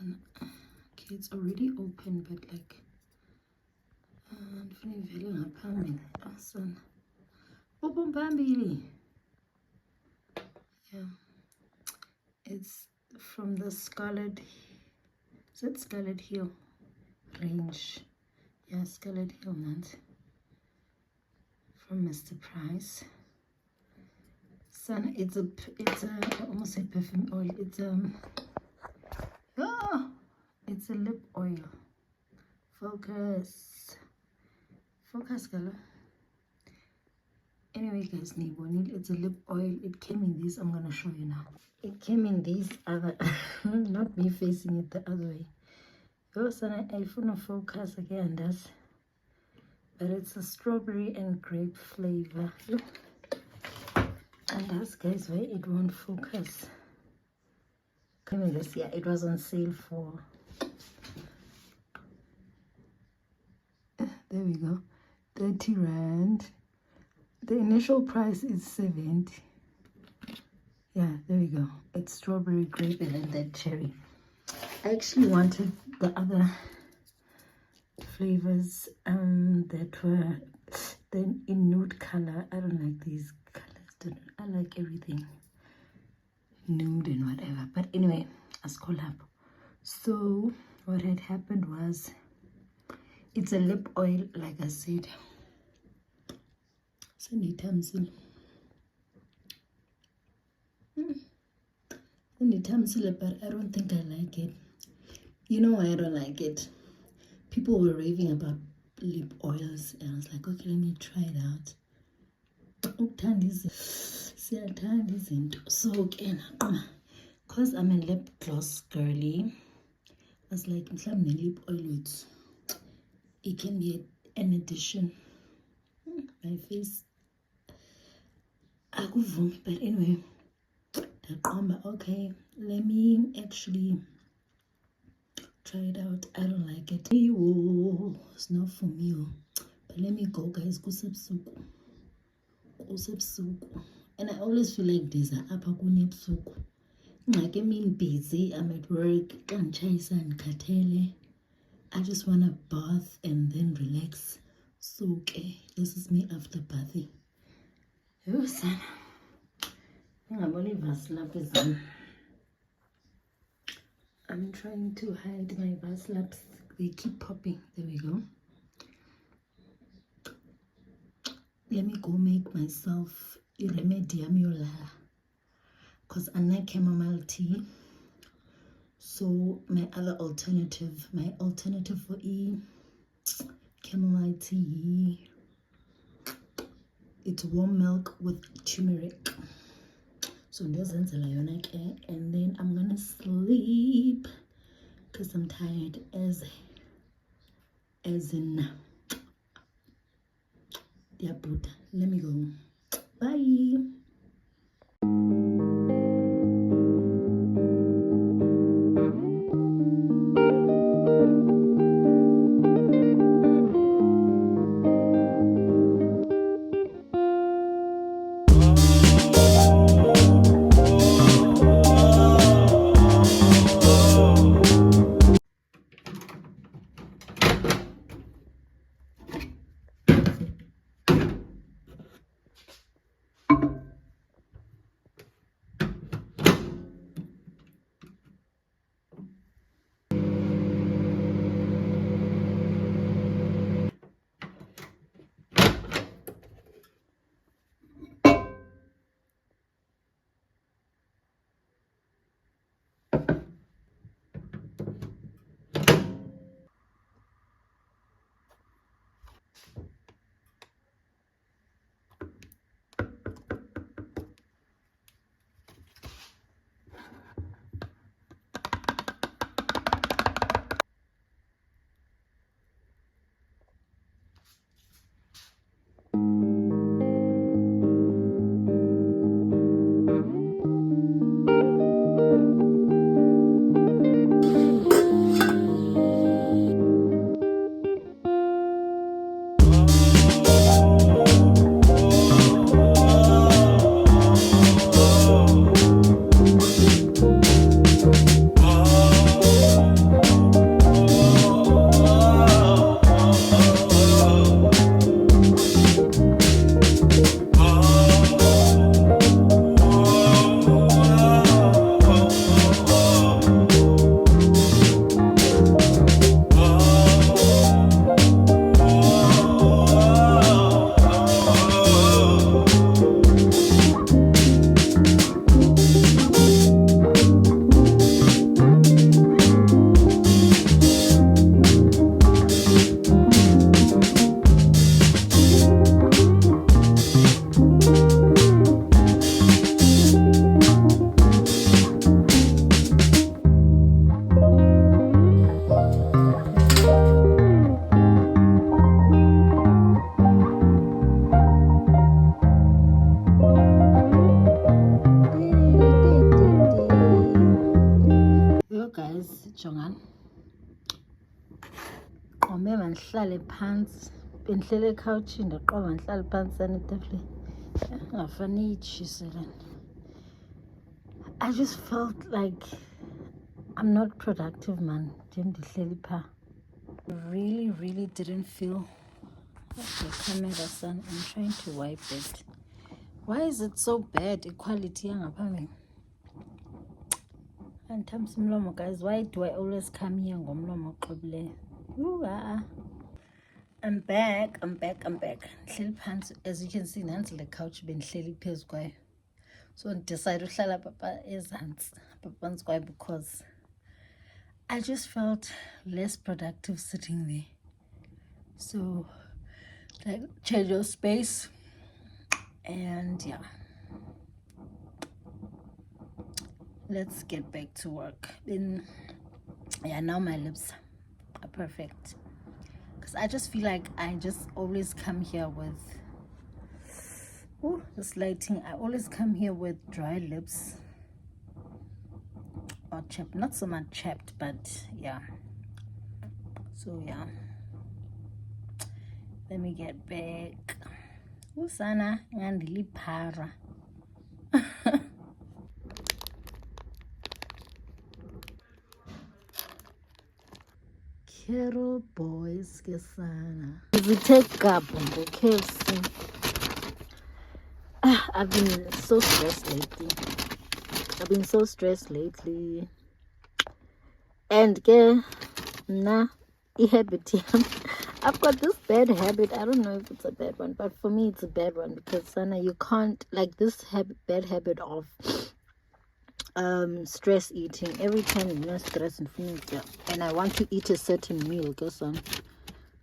Okay, it's already open, but like awesome. Open phambili. Yeah, it's from the Scarlet, is it Scarlet Hill range? Yeah, Scarlet Hill, man, from Mr. Price. Son, it's a I almost said perfume oil. It's a lip oil. Focus color. Anyway, guys, it's a lip oil. It came in these. I'm gonna show you now. It came in these other, not me facing it the other way. Also, I phone focus again, does, but it's a strawberry and grape flavor. And that's, guys, why it won't focus. Came in this, yeah, it was on sale for, there we go, 30 rand. The initial price is 70. Yeah, there we go. It's strawberry, grape, and then that cherry. I actually wanted the other flavors that were then in nude color. I don't like these colors. I like everything nude and whatever. But anyway, let's call up. So what had happened was, it's a lip oil, like I said. So but I don't think I like it. You know why I don't like it? People were raving about lip oils, and I was like, okay, let me try it out. So again, because I'm a lip gloss girly, I was like, lip oil, it can be an addition. My face, I could vomit, but anyway, okay, let me actually try it out. I don't like it. It's not for me. But let me go, guys. Go subsuku. And I always feel like there's a upper kunepsuku. Like, I mean, busy. I'm at work. I just want to bath and then relax. So okay, this is me after bathing. Oh, son. I'm trying to hide my bus laps. They keep popping. There we go. Let me go make myself a remedium because I like chamomile tea. So my alternative for chamomile tea, it's warm milk with turmeric. So and then I'm gonna sleep because I'm tired as in yeah, Buddha. Let me go. Bye. guys, jongan. Ngomema ndihlale phansi, bendihlele ekhawutshini ndaqoba ndihlale phansi sanetafile. Ngafani itshiselana. I just felt like I'm not productive, man. Really didn't feel like the camera, son. I'm trying to wipe it. Why is it so bad? Equality, and sometimes, guys, why do I always come here? I'm back. As you can see, nansi the couch been phezu. So I decided to hlala papa ezantsi because I just felt less productive sitting there. So like change your space, and yeah, let's get back to work. Then yeah, now my lips are perfect because I just feel like I just always come here with this lighting. I always come here with dry lips or chapped, not so much chapped, but yeah. So yeah, let me get back. Usana ngandili para. Carol boys kesana. We take up on the KFC. I've been so stressed lately. And I've got this bad habit. I don't know if it's a bad one, but for me it's a bad one because Sana, you can't like this bad habit of stress eating. Every time you stress and I want to eat a certain meal, son.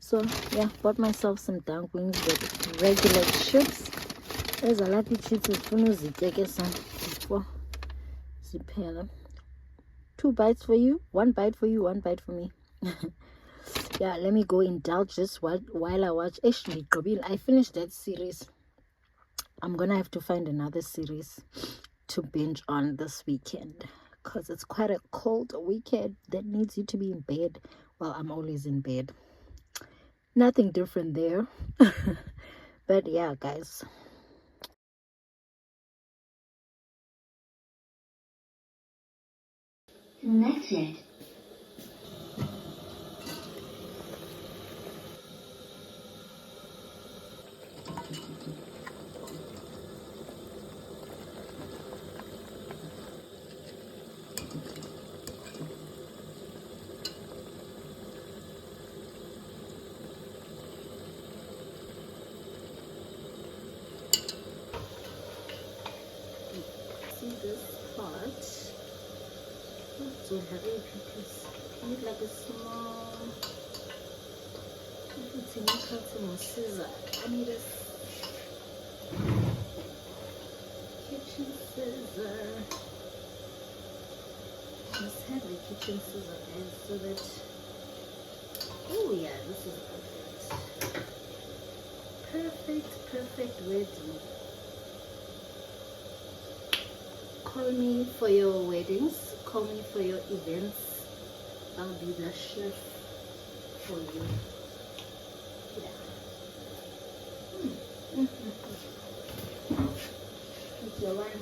So yeah, bought myself some dumplings with regular chips. There's a lot of chips with son. 2 bites for you, 1 bite for you, 1 bite for me. Yeah, let me go indulge this while I watch. Actually, I finished that series. I'm gonna have to find another series to binge on this weekend because it's quite a cold weekend that needs you to be in bed. Well, I'm always in bed. Nothing different there. But yeah, guys. Connected. See this part? So heavy because I need like a small. It's in a scissor. I need a kitchen scissor. Must have a kitchen scissor, guys, so that. Oh yeah, this is perfect. Ready. Call me for your weddings. Call me for your events. I'll be the chef for you. Yeah. It's your one.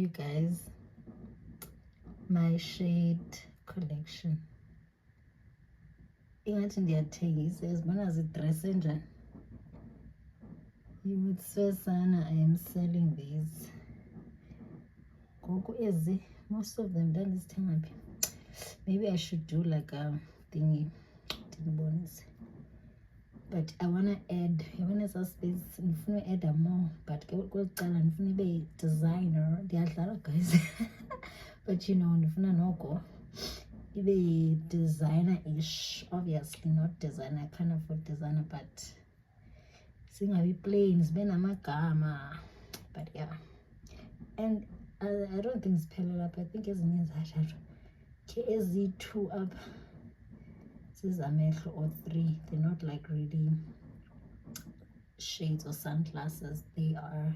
you guys my shade collection. Ingathi ndiyathengisa ezibona zidresse njani. You would swear sana I am selling these. Gogo ezi, most of them ndandizithenga phi. Maybe I should do like a thingy, bonus. But I wanna add, even as a space, ndifuna add more. But kwekuqala ndifuna ibe designer. Ndiyadlala guys. But you know, ndifuna noko ibe designer-ish. Obviously not designer. I can't afford designer, but singabi plain, zibe namagama. But yeah. And I don't think it's parallel up. I think ezinye zazhathu. Ezi 2 up. This is amehlo or 3. They're not like really shades or sunglasses. They are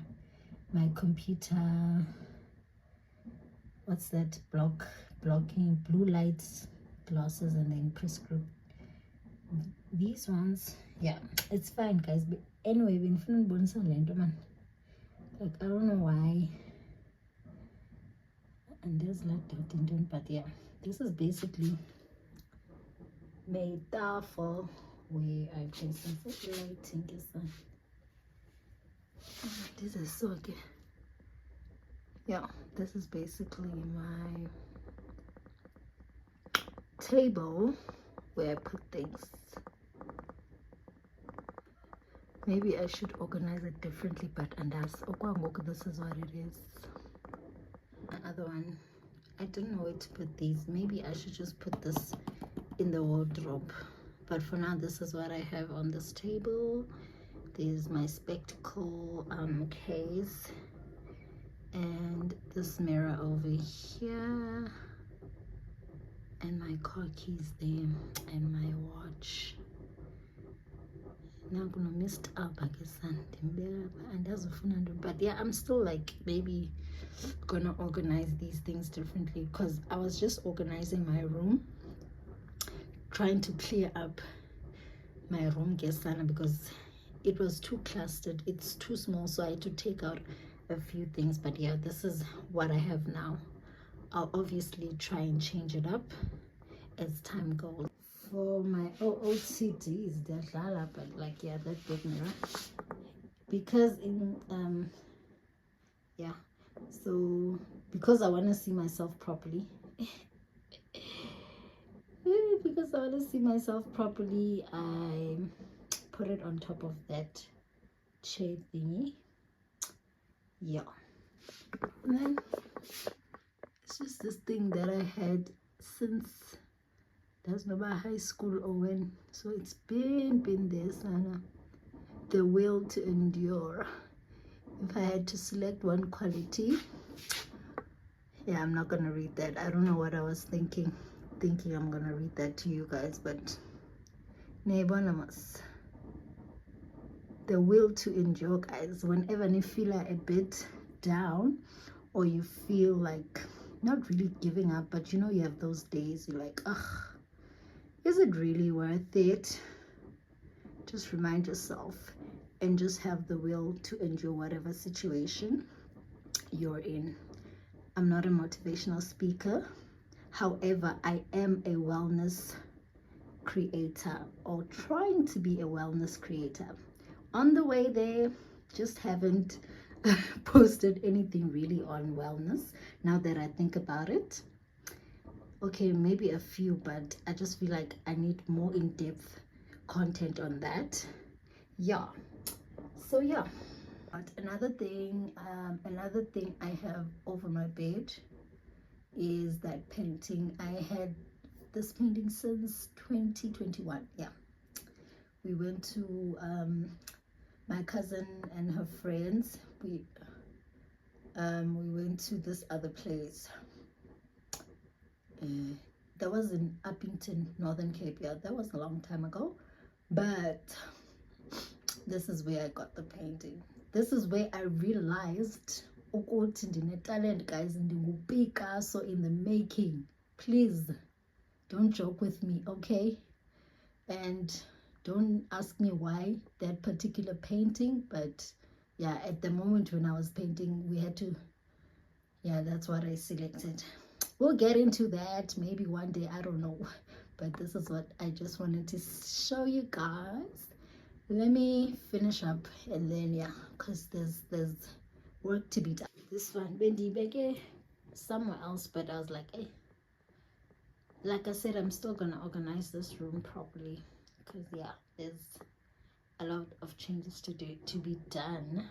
my computer. What's that? Blocking blue lights glasses, and then prescription. These ones, yeah, it's fine, guys. But anyway, we're infinite bonus man. Like I don't know why. And there's like that, but yeah, this is basically made for where I place some lighting. This is so okay. Yeah, this is basically my table where I put things. Maybe I should organize it differently, but and that's this is what it is. Another one, I don't know where to put these. Maybe I should just put this in the wardrobe, but for now this is what I have on this table. There's my spectacle case, and this mirror over here, and my car keys there, and my watch. Now I'm gonna mist up, I guess, and that's a fun. But yeah, I'm still like maybe gonna organize these things differently, because I was just organizing my room, trying to clear up my room, because it was too clustered. It's too small, so I had to take out a few things. But yeah, this is what I have now. I'll obviously try and change it up as time goes. For my OOTDs, they're but like yeah, that big mirror, because in yeah, so because I want to see myself properly. Because I want to see myself properly, I put it on top of that shade thingy. Yeah, and then it's just this thing that I had since that's not my high school or when, so it's been there, Sana. The will to endure. If I had to select one quality, yeah, I'm not gonna read that. I don't know what I was thinking I'm gonna read that to you guys, but Nebonymous. The will to endure, guys. Whenever you feel a bit down, or you feel like not really giving up, but you know you have those days you're like, ugh, is it really worth it? Just remind yourself and just have the will to endure whatever situation you're in. I'm not a motivational speaker. However, I am a wellness creator, or trying to be a wellness creator. On the way there, just haven't posted anything really on wellness now that I think about it. Okay, maybe a few, but I just feel like I need more in-depth content on that. Yeah, so yeah. But another thing I have over my bed is that painting. I had this painting since 2021. Yeah, we went to my cousin and her friends. We went to this other place. That was in Uppington, Northern Cape. Yeah, that was a long time ago, but this is where I got the painting. This is where I realized ukuthi ndine talent, guys, Picasso in the making. Please don't joke with me, okay? And don't ask me why that particular painting, but yeah, at the moment when I was painting, we had to yeah, that's what I selected. We'll get into that maybe one day, I don't know, but this is what I just wanted to show you guys. Let me finish up and then yeah, because there's work to be done. This one Bendy Beke somewhere else, but I was like, hey, like I said, I'm still gonna organize this room properly because yeah, there's a lot of changes to be done.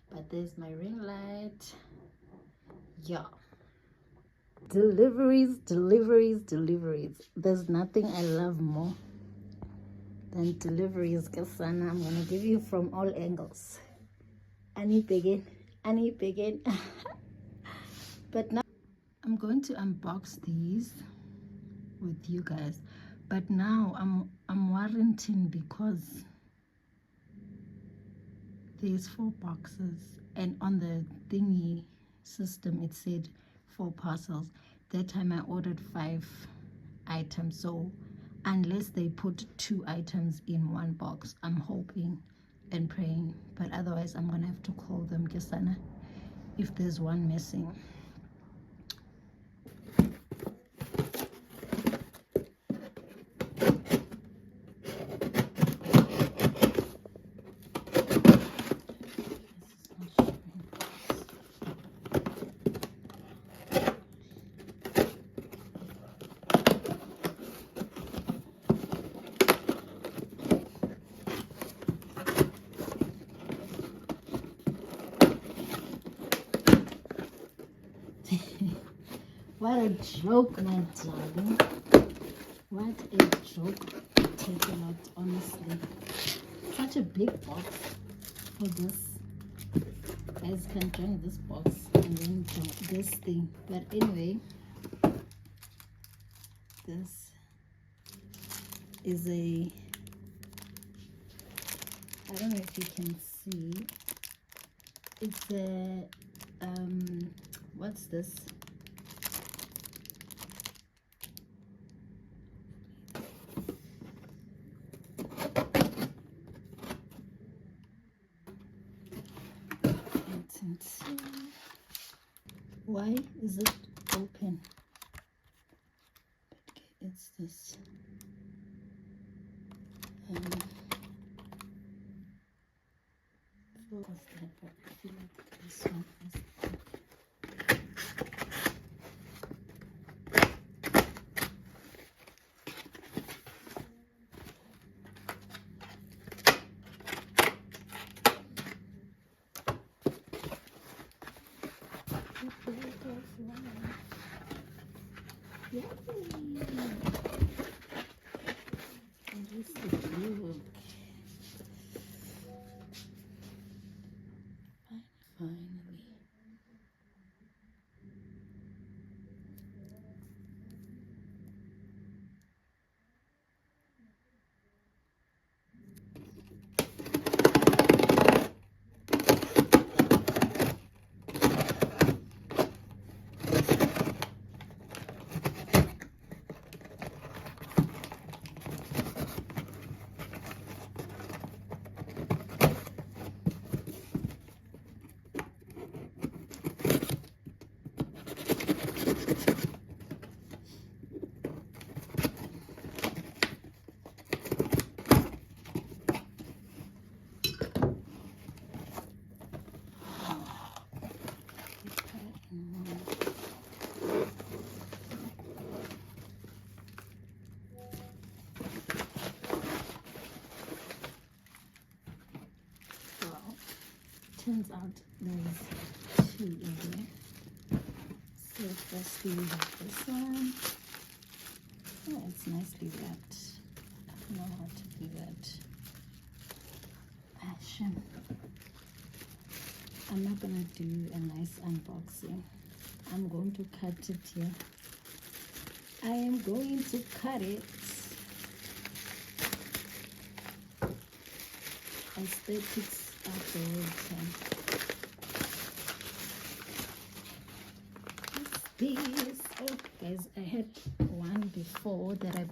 But there's my ring light. Yeah, deliveries. There's nothing I love more than deliveries, Kasana. I'm gonna give you from all angles. Any begin. But now I'm going to unbox these with you guys. But now I'm warranting because there's 4 boxes, and on the thingy system it said 4 parcels. That time I ordered 5 items, so unless they put 2 items in 1 box, I'm hoping and praying, but otherwise I'm gonna have to call them Kesana if there's one missing. What a joke, my darling. What a joke. Takealot, honestly. Such a big box for this. Guys can join this box and then join this thing. But anyway, this is a, I don't know if you can see. It's a what's this? Why is it open? It's this. Focus that, but I feel like this one is. Yay! And this is blue. Finally. Turns out there's 2 in there. So firstly we have this one. Oh, it's nicely wrapped. I don't know how to do that. Passion. I'm not gonna do a nice unboxing. I'm going to cut it here. I am going to cut it. Aesthetics of the whole this. Oh guys, I had one before that I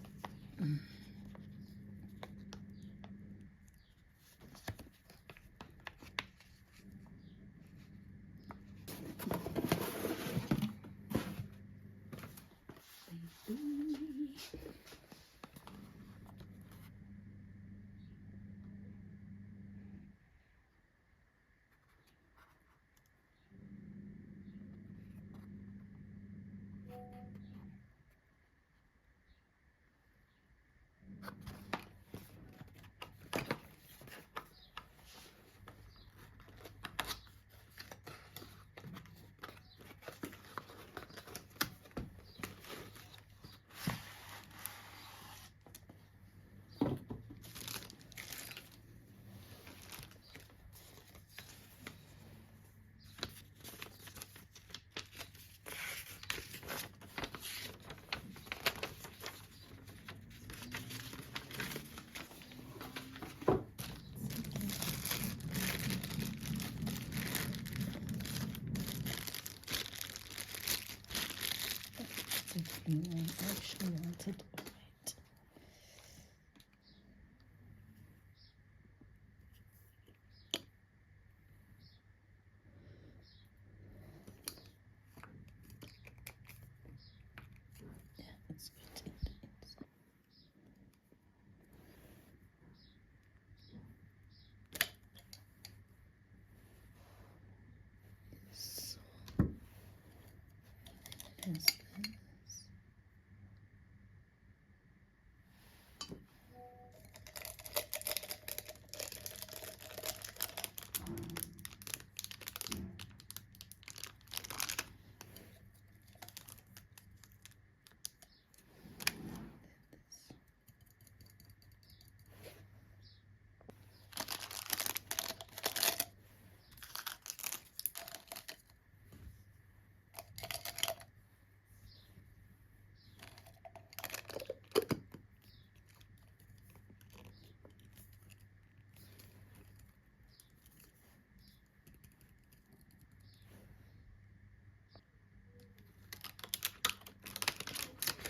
the blue one. I actually wanted white. Yeah, it's good in the inside. So there's this.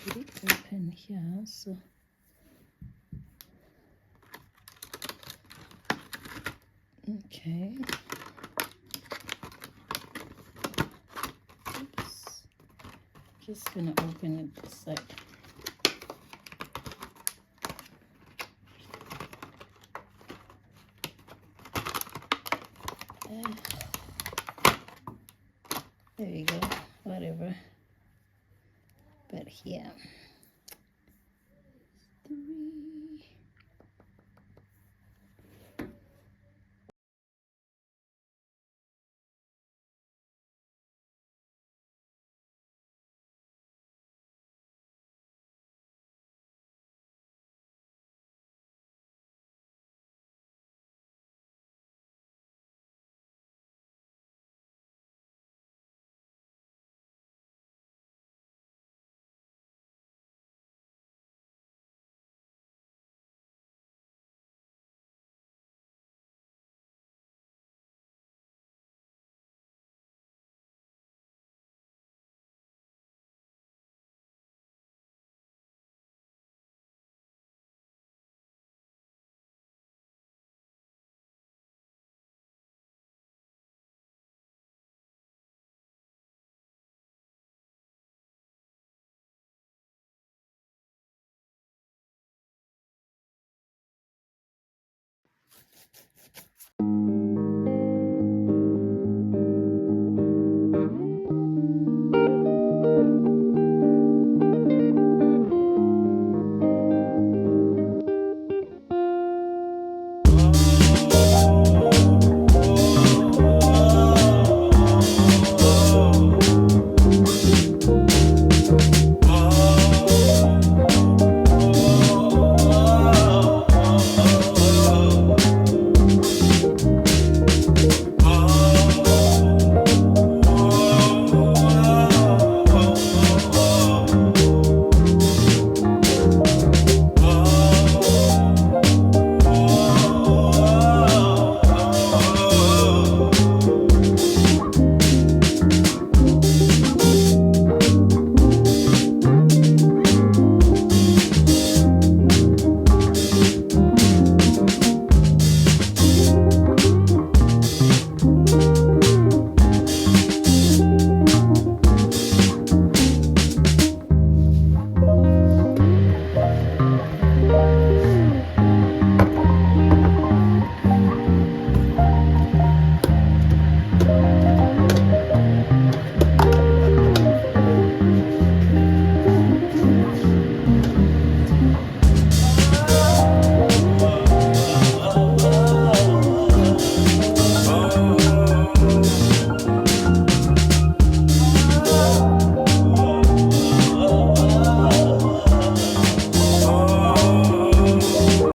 Pretty open here, so okay. Oops. Just gonna open it this side. There you go. Whatever. But here, 3.